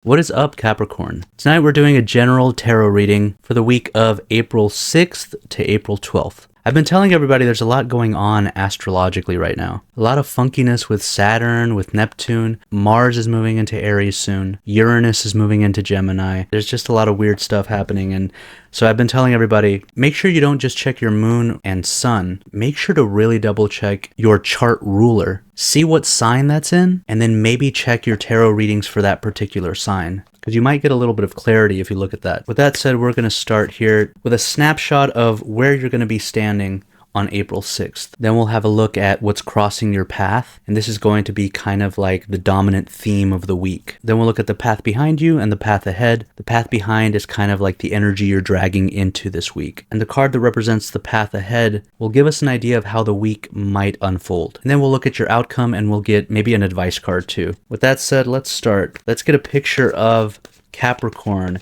What is up, Capricorn? Tonight we're doing a general tarot reading for the week of April 6th to April 12th. I've been telling everybody there's a lot going on astrologically right now. A lot of funkiness with Saturn, with Neptune. Mars is moving into Aries soon. Uranus is moving into Gemini. There's just a lot of weird stuff happening. And so I've been telling everybody, make sure you don't just check your moon and sun. Make sure to really double check your chart ruler. See what sign that's in, and then maybe check your tarot readings for that particular sign, because you might get a little bit of clarity if you look at that. With that said, we're going to start here with a snapshot of where you're going to be standing on April 6th. Then we'll have a look at what's crossing your path, and this is going to be kind of like the dominant theme of the week. Then we'll look at the path behind you and the path ahead. The path behind is kind of like the energy you're dragging into this week. And the card that represents the path ahead will give us an idea of how the week might unfold. And then we'll look at your outcome and we'll get maybe an advice card too. With that said, let's start. Let's get a picture of Capricorn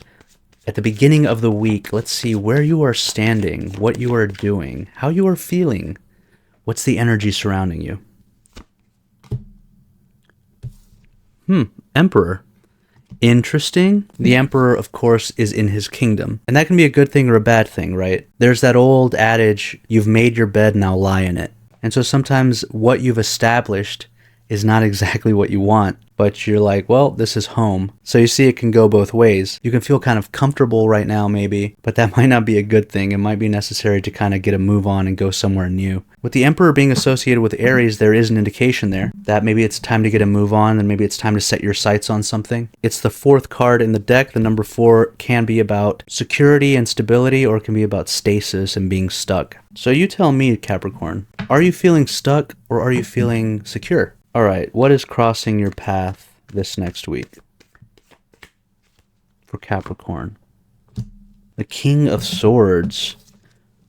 at the beginning of the week. Let's see where you are standing, what you are doing, how you are feeling. What's the energy surrounding you? Emperor. Interesting. The Emperor, of course, is in his kingdom. And that can be a good thing or a bad thing, right? There's that old adage, you've made your bed, now lie in it. And so sometimes what you've established is not exactly what you want, but you're like, well, this is home. So you see, it can go both ways. You can feel kind of comfortable right now, maybe, but that might not be a good thing. It might be necessary to kind of get a move on and go somewhere new. With the Emperor being associated with Aries, there is an indication there that maybe it's time to get a move on, and maybe it's time to set your sights on something. It's the fourth card in the deck. The number 4 can be about security and stability, or it can be about stasis and being stuck. So you tell me, Capricorn, are you feeling stuck or are you feeling secure? All right, what is crossing your path this next week for Capricorn? The King of Swords.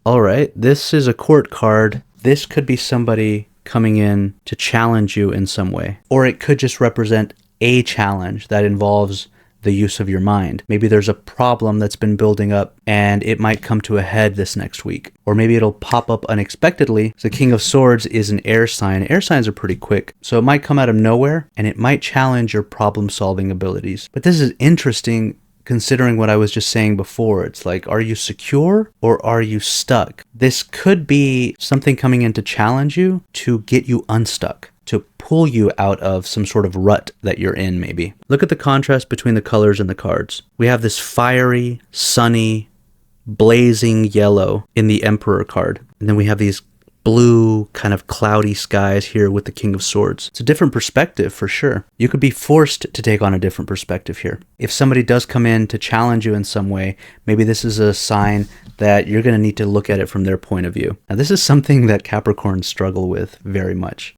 All right, this is a court card. This could be somebody coming in to challenge you in some way, or it could just represent a challenge that involves the use of your mind. Maybe there's a problem that's been building up and it might come to a head this next week. Or maybe it'll pop up unexpectedly. The King of Swords is an air sign. Air signs are pretty quick, so it might come out of nowhere and it might challenge your problem-solving abilities. But this is interesting considering what I was just saying before. It's like, are you secure or are you stuck? This could be something coming in to challenge you to get you unstuck, to pull you out of some sort of rut that you're in, maybe. Look at the contrast between the colors and the cards. We have this fiery, sunny, blazing yellow in the Emperor card. And then we have these blue, kind of cloudy skies here with the King of Swords. It's a different perspective for sure. You could be forced to take on a different perspective here. If somebody does come in to challenge you in some way, maybe this is a sign that you're going to need to look at it from their point of view. Now, this is something that Capricorns struggle with very much.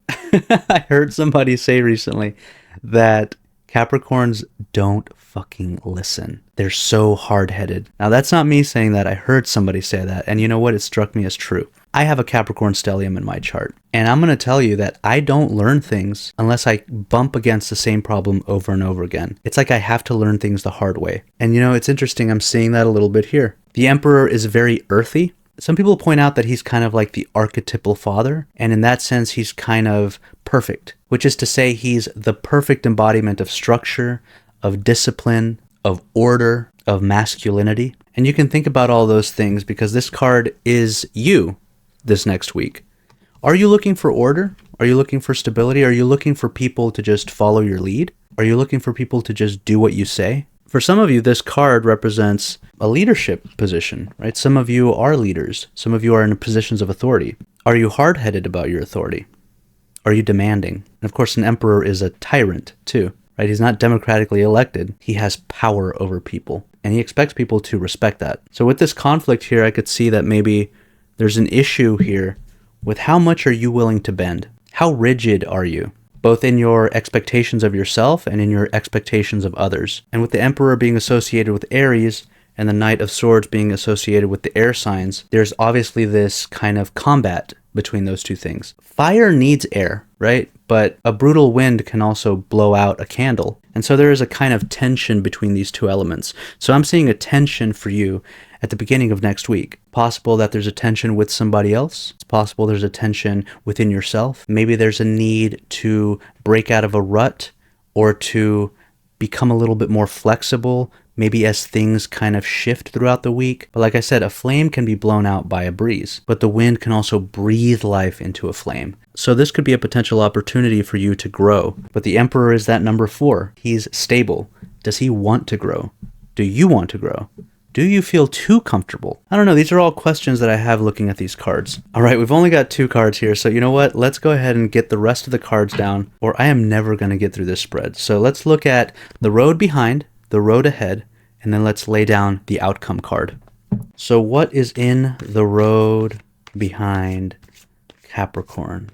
I heard somebody say recently that Capricorns don't fucking listen. They're so hard-headed. Now, that's not me saying that. I heard somebody say that, and you know what? It struck me as true. I have a Capricorn stellium in my chart, and I'm going to tell you that I don't learn things unless I bump against the same problem over and over again. It's like I have to learn things the hard way. And you know, it's interesting. I'm seeing that a little bit here. The Emperor is very earthy. Some people point out that he's kind of like the archetypal father, and in that sense, he's kind of perfect, which is to say he's the perfect embodiment of structure, of discipline, of order, of masculinity. And you can think about all those things because this card is you this next week. Are you looking for order? Are you looking for stability? Are you looking for people to just follow your lead? Are you looking for people to just do what you say? For some of you, this card represents a leadership position, right? Some of you are leaders. Some of you are in positions of authority. Are you hard-headed about your authority? Are you demanding? And of course, an emperor is a tyrant too, right? He's not democratically elected. He has power over people, and he expects people to respect that. So with this conflict here, I could see that maybe there's an issue here with how much are you willing to bend? How rigid are you? Both in your expectations of yourself and in your expectations of others. And with the Emperor being associated with Aries and the Knight of Swords being associated with the air signs, there's obviously this kind of combat between those two things. Fire needs air, right? But a brutal wind can also blow out a candle. And so there is a kind of tension between these two elements. So I'm seeing a tension for you at the beginning of next week. Possible that there's a tension with somebody else. It's possible there's a tension within yourself. Maybe there's a need to break out of a rut or to become a little bit more flexible, maybe as things kind of shift throughout the week. But like I said, a flame can be blown out by a breeze, but the wind can also breathe life into a flame. So this could be a potential opportunity for you to grow. But the Emperor is that number 4. He's stable. Does he want to grow? Do you want to grow? Do you feel too comfortable? I don't know. These are all questions that I have looking at these cards. All right, we've only got 2 cards here. So you know what? Let's go ahead and get the rest of the cards down, or I am never going to get through this spread. So let's look at the road behind, the road ahead, and then let's lay down the outcome card. So what is in the road behind Capricorn?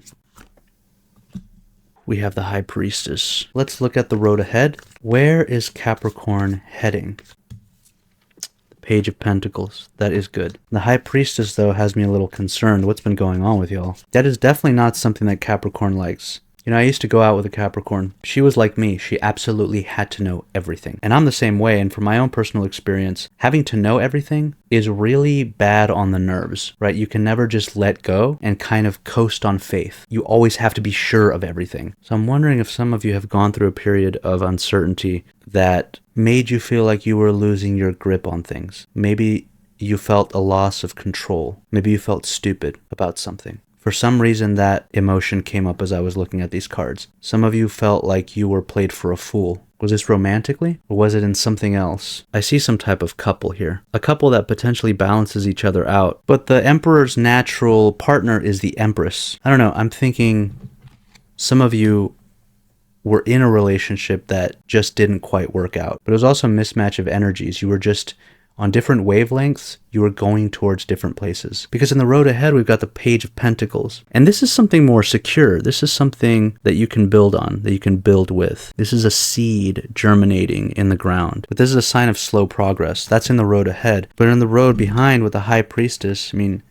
We have the High Priestess. Let's look at the road ahead. Where is Capricorn heading? The Page of Pentacles. That is good. The High Priestess, though, has me a little concerned. What's been going on with y'all? That is definitely not something that Capricorn likes. You know, I used to go out with a Capricorn. She was like me. She absolutely had to know everything. And I'm the same way. And from my own personal experience, having to know everything is really bad on the nerves, right? You can never just let go and kind of coast on faith. You always have to be sure of everything. So I'm wondering if some of you have gone through a period of uncertainty that made you feel like you were losing your grip on things. Maybe you felt a loss of control. Maybe you felt stupid about something. For some reason, that emotion came up as I was looking at these cards. Some of you felt like you were played for a fool. Was this romantically, or was it in something else? I see some type of couple here. A couple that potentially balances each other out. But the Emperor's natural partner is the Empress. I don't know, I'm thinking some of you were in a relationship that just didn't quite work out. But it was also a mismatch of energies. You were just on different wavelengths, you are going towards different places. Because in the road ahead, we've got the Page of Pentacles. And this is something more secure. This is something that you can build on, that you can build with. This is a seed germinating in the ground. But this is a sign of slow progress. That's in the road ahead. But in the road behind with the High Priestess, I mean,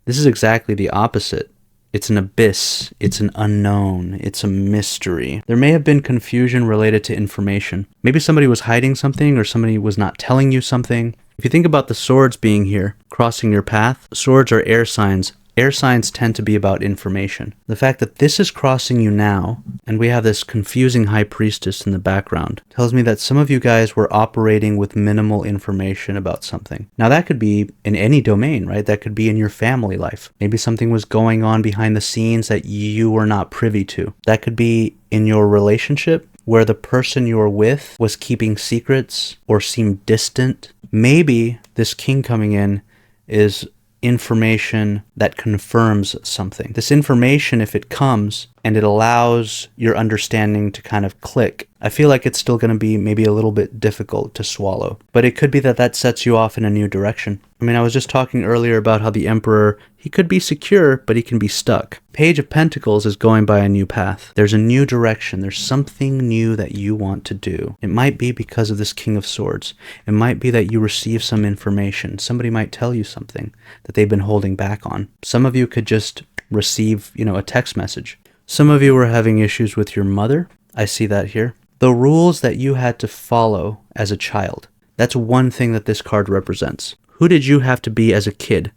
this is exactly the opposite. It's an abyss, it's an unknown, it's a mystery. There may have been confusion related to information. Maybe somebody was hiding something or somebody was not telling you something. If you think about the swords being here, crossing your path, swords are air signs. Air signs tend to be about information. The fact that this is crossing you now, and we have this confusing High Priestess in the background, tells me that some of you guys were operating with minimal information about something. Now that could be in any domain, right? That could be in your family life. Maybe something was going on behind the scenes that you were not privy to. That could be in your relationship, where the person you were with was keeping secrets or seemed distant. Maybe this king coming in is information that confirms something. This information, if it comes and it allows your understanding to kind of click, I feel like it's still going to be maybe a little bit difficult to swallow. But it could be that that sets you off in a new direction. I mean, I was just talking earlier about how the Emperor, he could be secure, but he can be stuck. Page of Pentacles is going by a new path. There's a new direction. There's something new that you want to do. It might be because of this King of Swords. It might be that you receive some information. Somebody might tell you something that they've been holding back on. Some of you could just receive, a text message. Some of you were having issues with your mother. I see that here. The rules that you had to follow as a child. That's one thing that this card represents. Who did you have to be as a kid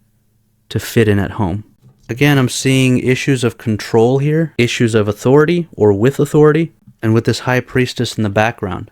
to fit in at home? Again, I'm seeing issues of control here, issues of authority or with authority, and with this High Priestess in the background.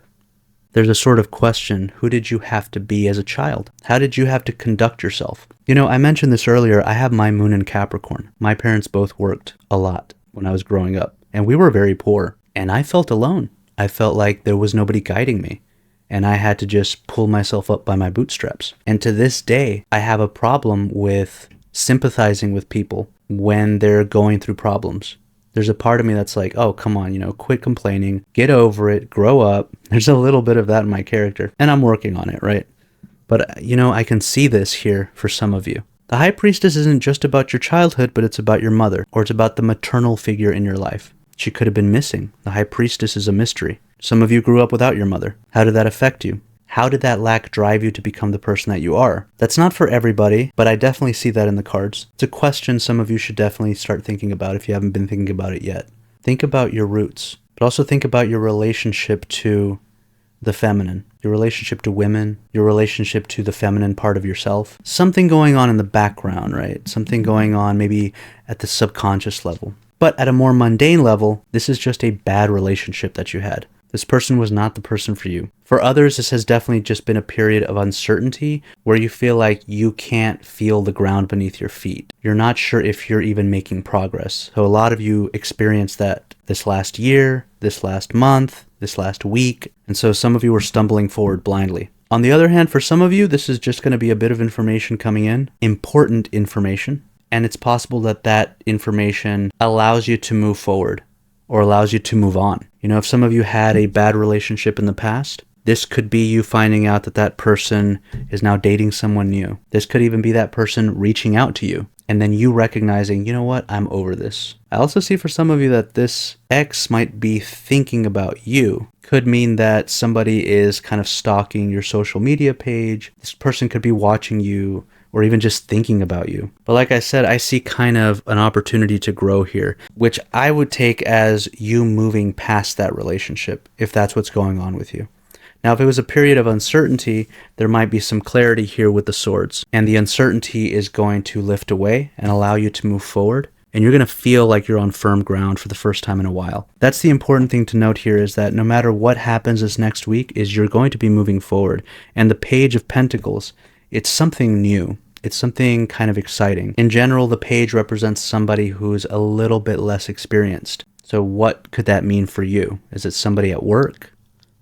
There's a sort of question, who did you have to be as a child? How did you have to conduct yourself? I mentioned this earlier, I have my moon in Capricorn. My parents both worked a lot when I was growing up, and we were very poor, and I felt alone. I felt like there was nobody guiding me, and I had to just pull myself up by my bootstraps. And to this day, I have a problem with sympathizing with people when they're going through problems. There's a part of me that's like, oh, come on, quit complaining, get over it, grow up. There's a little bit of that in my character, and I'm working on it, right? But, I can see this here for some of you. The High Priestess isn't just about your childhood, but it's about your mother, or it's about the maternal figure in your life. She could have been missing. The High Priestess is a mystery. Some of you grew up without your mother. How did that affect you? How did that lack drive you to become the person that you are? That's not for everybody, but I definitely see that in the cards. It's a question some of you should definitely start thinking about if you haven't been thinking about it yet. Think about your roots, but also think about your relationship to the feminine, your relationship to women, your relationship to the feminine part of yourself. Something going on in the background, right? Something going on maybe at the subconscious level. But at a more mundane level, this is just a bad relationship that you had. This person was not the person for you. For others, this has definitely just been a period of uncertainty where you feel like you can't feel the ground beneath your feet. You're not sure if you're even making progress. So a lot of you experienced that this last year, this last month, this last week. And so some of you are stumbling forward blindly. On the other hand, for some of you, this is just going to be a bit of information coming in, important information. And it's possible that that information allows you to move forward or allows you to move on. You know, if some of you had a bad relationship in the past, this could be you finding out that that person is now dating someone new. This could even be that person reaching out to you and then you recognizing, you know what, I'm over this. I also see for some of you that this ex might be thinking about you. Could mean that somebody is kind of stalking your social media page. This person could be watching you or even just thinking about you. But like I said, I see kind of an opportunity to grow here, which I would take as you moving past that relationship, if that's what's going on with you. Now, if it was a period of uncertainty, there might be some clarity here with the swords, and the uncertainty is going to lift away and allow you to move forward, and you're going to feel like you're on firm ground for the first time in a while. That's the important thing to note here, is that no matter what happens this next week, is you're going to be moving forward. And the Page of Pentacles, it's something new. It's something kind of exciting. In general, the page represents somebody who's a little bit less experienced. So what could that mean for you? Is it somebody at work?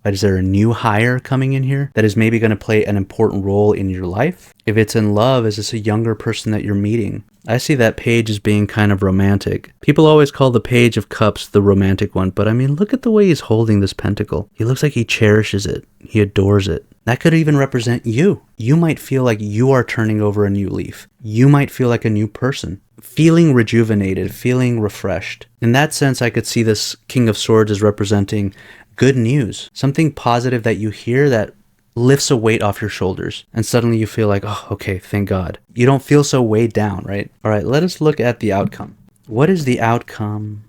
Is there a new hire coming in here that is maybe going to play an important role in your life? If it's in love, is this a younger person that you're meeting? I see that page as being kind of romantic. People always call the Page of Cups the romantic one, but I mean, look at the way he's holding this pentacle. He looks like he cherishes it. He adores it. That could even represent you. You might feel like you are turning over a new leaf. You might feel like a new person, feeling rejuvenated, feeling refreshed. In that sense, I could see this King of Swords as representing good news, something positive that you hear that lifts a weight off your shoulders. And suddenly you feel like, oh, okay, thank God. You don't feel so weighed down, right? All right, let us look at the outcome. What is the outcome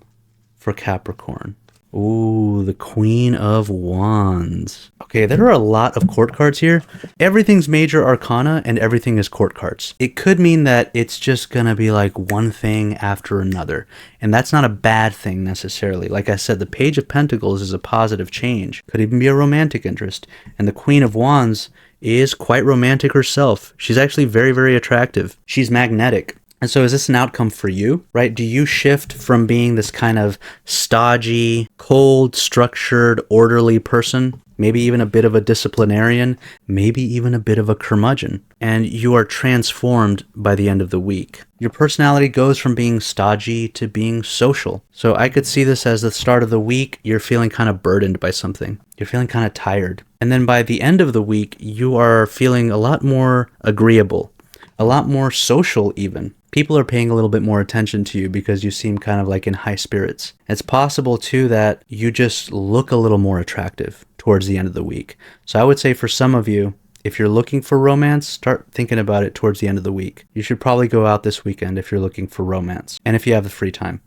for Capricorn? Ooh, the Queen of Wands. Okay, there are a lot of court cards here. Everything's major arcana and everything is court cards. It could mean that it's just gonna be like one thing after another. And that's not a bad thing necessarily. Like I said, the Page of Pentacles is a positive change. Could even be a romantic interest. And the Queen of Wands is quite romantic herself. She's actually very, very attractive. She's magnetic. And so is this an outcome for you, right? Do you shift from being this kind of stodgy, cold, structured, orderly person, maybe even a bit of a disciplinarian, maybe even a bit of a curmudgeon, and you are transformed by the end of the week? Your personality goes from being stodgy to being social. So I could see this as the start of the week, you're feeling kind of burdened by something. You're feeling kind of tired. And then by the end of the week, you are feeling a lot more agreeable, a lot more social even. People are paying a little bit more attention to you because you seem kind of like in high spirits. It's possible too that you just look a little more attractive towards the end of the week. So I would say for some of you, if you're looking for romance, start thinking about it towards the end of the week. You should probably go out this weekend if you're looking for romance and if you have the free time.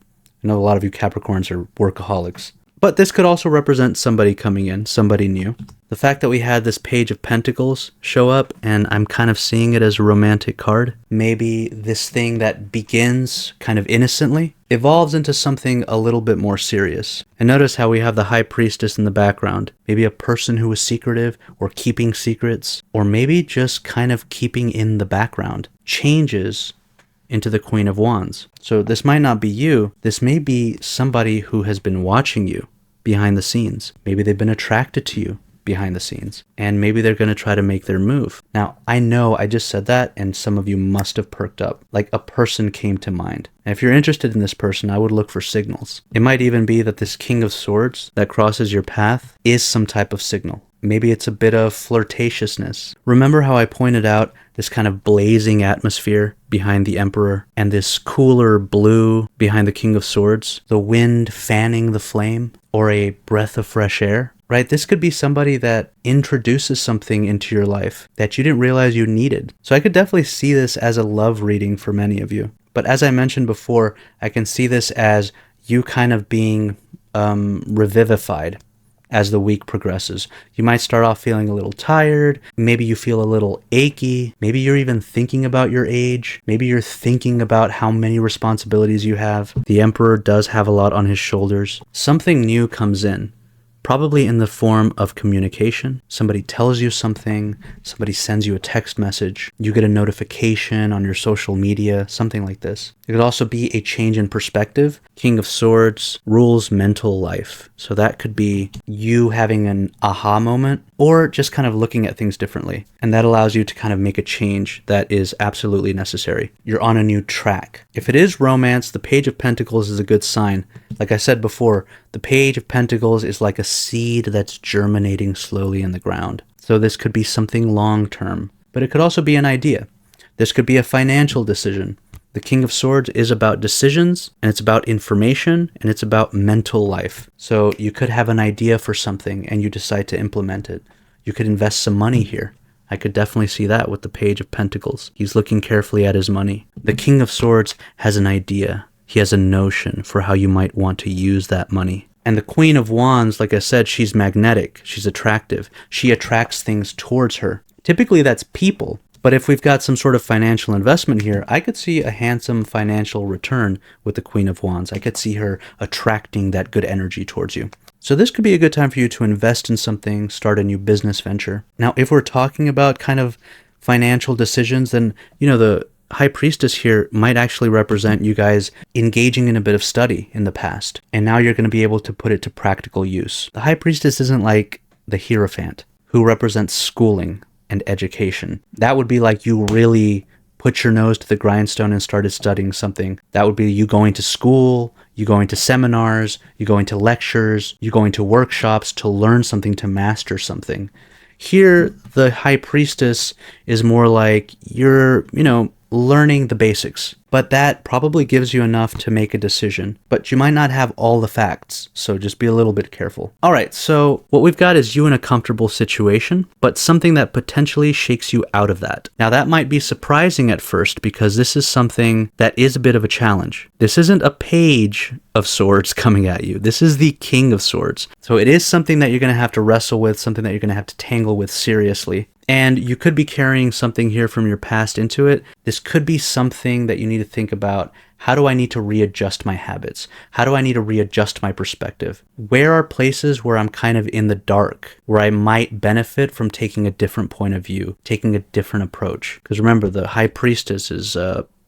I know a lot of you Capricorns are workaholics. But this could also represent somebody coming in, somebody new. The fact that we had this Page of Pentacles show up, and I'm kind of seeing it as a romantic card. Maybe this thing that begins kind of innocently evolves into something a little bit more serious. And notice how we have the High Priestess in the background. Maybe a person who was secretive or keeping secrets, or maybe just kind of keeping in the background, changes into the Queen of Wands. So this might not be you. This may be somebody who has been watching you behind the scenes. Maybe they've been attracted to you behind the scenes, and maybe they're going to try to make their move. Now, I know I just said that, and some of you must have perked up, like a person came to mind. And if you're interested in this person, I would look for signals. It might even be that this King of Swords that crosses your path is some type of signal. Maybe it's a bit of flirtatiousness. Remember how I pointed out this kind of blazing atmosphere behind the Emperor and this cooler blue behind the King of Swords? The wind fanning the flame, or a breath of fresh air, right? This could be somebody that introduces something into your life that you didn't realize you needed. So I could definitely see this as a love reading for many of you. But as I mentioned before, I can see this as you kind of being revivified as the week progresses. You might start off feeling a little tired. Maybe you feel a little achy. Maybe you're even thinking about your age. Maybe you're thinking about how many responsibilities you have. The Emperor does have a lot on his shoulders. Something new comes in. probably in the form of communication. Somebody tells you something, somebody sends you a text message, you get a notification on your social media, something like this. It could also be a change in perspective. King of Swords rules mental life. So that could be you having an aha moment or just kind of looking at things differently. And that allows you to kind of make a change that is absolutely necessary. You're on a new track. If it is romance, the Page of Pentacles is a good sign. Like I said before, the Page of Pentacles is like a seed that's germinating slowly in the ground. So this could be something long-term, but it could also be an idea. This could be a financial decision. The King of Swords is about decisions, and it's about information, and it's about mental life. So you could have an idea for something and you decide to implement it. You could invest some money here. I could definitely see that with the Page of Pentacles. He's looking carefully at his money. The King of Swords has an idea. He has a notion for how you might want to use that money. And the Queen of Wands, like I said, she's magnetic. She's attractive. She attracts things towards her. Typically that's people. But if we've got some sort of financial investment here, I could see a handsome financial return with the Queen of Wands. I could see her attracting that good energy towards you. So this could be a good time for you to invest in something, start a new business venture. Now, if we're talking about kind of financial decisions, then, the High Priestess here might actually represent you guys engaging in a bit of study in the past. And now you're going to be able to put it to practical use. The High Priestess isn't like the Hierophant, who represents schooling and education. That would be like you really put your nose to the grindstone and started studying something. That would be you going to school, you going to seminars, you going to lectures, you going to workshops to learn something, to master something. Here, the High Priestess is more like you're, learning the basics. But that probably gives you enough to make a decision. But you might not have all the facts, so just be a little bit careful. All right, so what we've got is you in a comfortable situation, but something that potentially shakes you out of that. Now, that might be surprising at first because this is something that is a bit of a challenge. This isn't a Page of Swords coming at you. This is the King of Swords. So it is something that you're going to have to wrestle with, something that you're going to have to tangle with seriously. And you could be carrying something here from your past into it. This could be something that you need to think about. How do I need to readjust my habits? How do I need to readjust my perspective? Where are places where I'm kind of in the dark, where I might benefit from taking a different point of view, taking a different approach? Because remember, the High Priestess is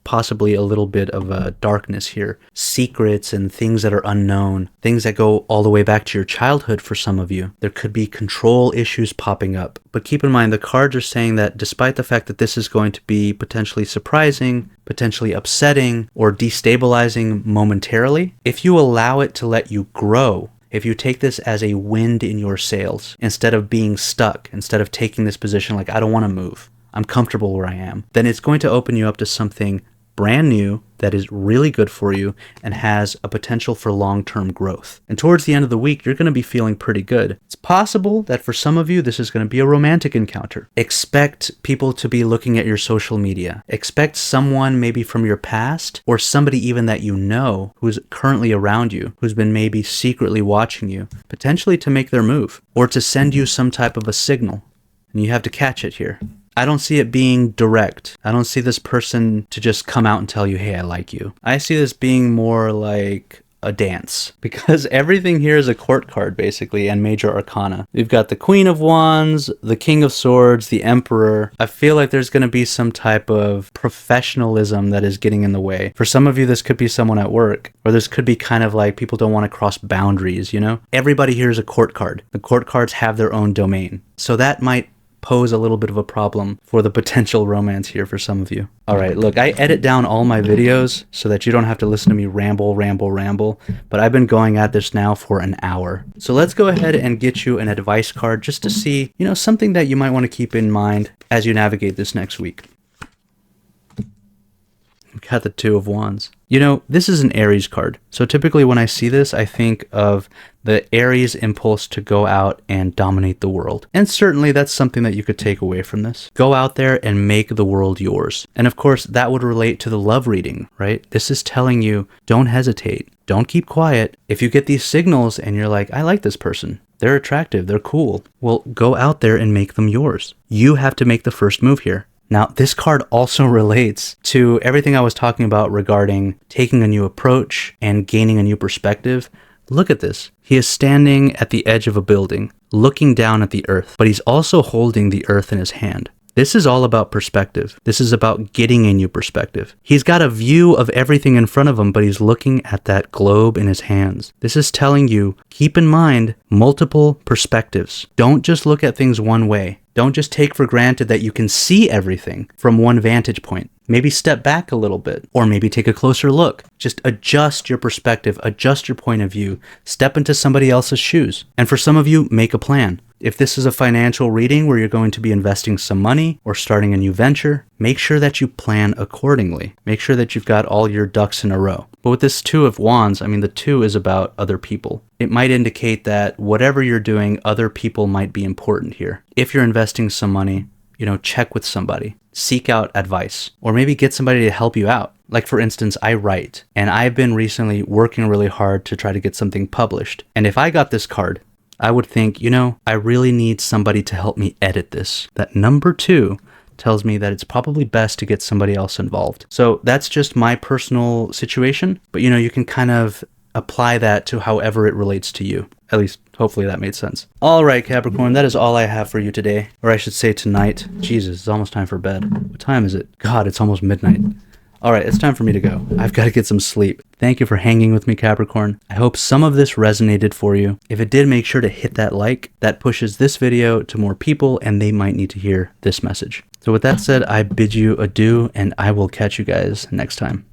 possibly a little bit of a darkness here. Secrets and things that are unknown, things that go all the way back to your childhood for some of you. There could be control issues popping up. But keep in mind, the cards are saying that despite the fact that this is going to be potentially surprising, potentially upsetting, or destabilizing momentarily, if you allow it to let you grow, if you take this as a wind in your sails, instead of being stuck, instead of taking this position like, I don't want to move, I'm comfortable where I am, then it's going to open you up to something brand new that is really good for you and has a potential for long-term growth. And towards the end of the week, you're going to be feeling pretty good. It's possible that for some of you, this is going to be a romantic encounter. Expect people to be looking at your social media. Expect someone maybe from your past or somebody even that you know who's currently around you, who's been maybe secretly watching you, potentially to make their move or to send you some type of a signal. And you have to catch it here. I don't see it being direct. I don't see this person to just come out and tell you, hey, I like you. I see this being more like a dance because everything here is a court card basically and major arcana. We've got the Queen of Wands, the King of Swords, the Emperor. I feel like there's going to be some type of professionalism that is getting in the way. For some of you, this could be someone at work, or this could be kind of like people don't want to cross boundaries, Everybody here is a court card. The court cards have their own domain. So that might pose a little bit of a problem for the potential romance here for some of you. All right, look, I edit down all my videos so that you don't have to listen to me ramble, but I've been going at this now for an hour. So let's go ahead and get you an advice card just to see, something that you might want to keep in mind as you navigate this next week. We got the Two of Wands. This is an Aries card. So typically when I see this, I think of the Aries impulse to go out and dominate the world. And certainly that's something that you could take away from this. Go out there and make the world yours. And of course, that would relate to the love reading, right? This is telling you, don't hesitate. Don't keep quiet. If you get these signals and you're like, I like this person, they're attractive, they're cool, well, go out there and make them yours. You have to make the first move here. Now, this card also relates to everything I was talking about regarding taking a new approach and gaining a new perspective. Look at this. He is standing at the edge of a building, looking down at the earth, but he's also holding the earth in his hand. This is all about perspective. This is about getting a new perspective. He's got a view of everything in front of him, but he's looking at that globe in his hands. This is telling you, keep in mind multiple perspectives. Don't just look at things one way. Don't just take for granted that you can see everything from one vantage point. Maybe step back a little bit, or maybe take a closer look. Just adjust your perspective, adjust your point of view, step into somebody else's shoes. And for some of you, make a plan. If this is a financial reading where you're going to be investing some money or starting a new venture, make sure that you plan accordingly. Make sure that you've got all your ducks in a row. But with this Two of Wands, I mean, the two is about other people. It might indicate that whatever you're doing, other people might be important here. If you're investing some money, check with somebody, seek out advice, or maybe get somebody to help you out. Like for instance, I write, and I've been recently working really hard to try to get something published. And if I got this card, I would think, I really need somebody to help me edit this. That number 2 tells me that it's probably best to get somebody else involved. So that's just my personal situation, but you can kind of apply that to however it relates to you. At least, hopefully that made sense. All right, Capricorn, that is all I have for you today. Or I should say tonight. Jesus, it's almost time for bed. What time is it? God, it's almost midnight. All right, it's time for me to go. I've got to get some sleep. Thank you for hanging with me, Capricorn. I hope some of this resonated for you. If it did, make sure to hit that like. That pushes this video to more people, and they might need to hear this message. So with that said, I bid you adieu, and I will catch you guys next time.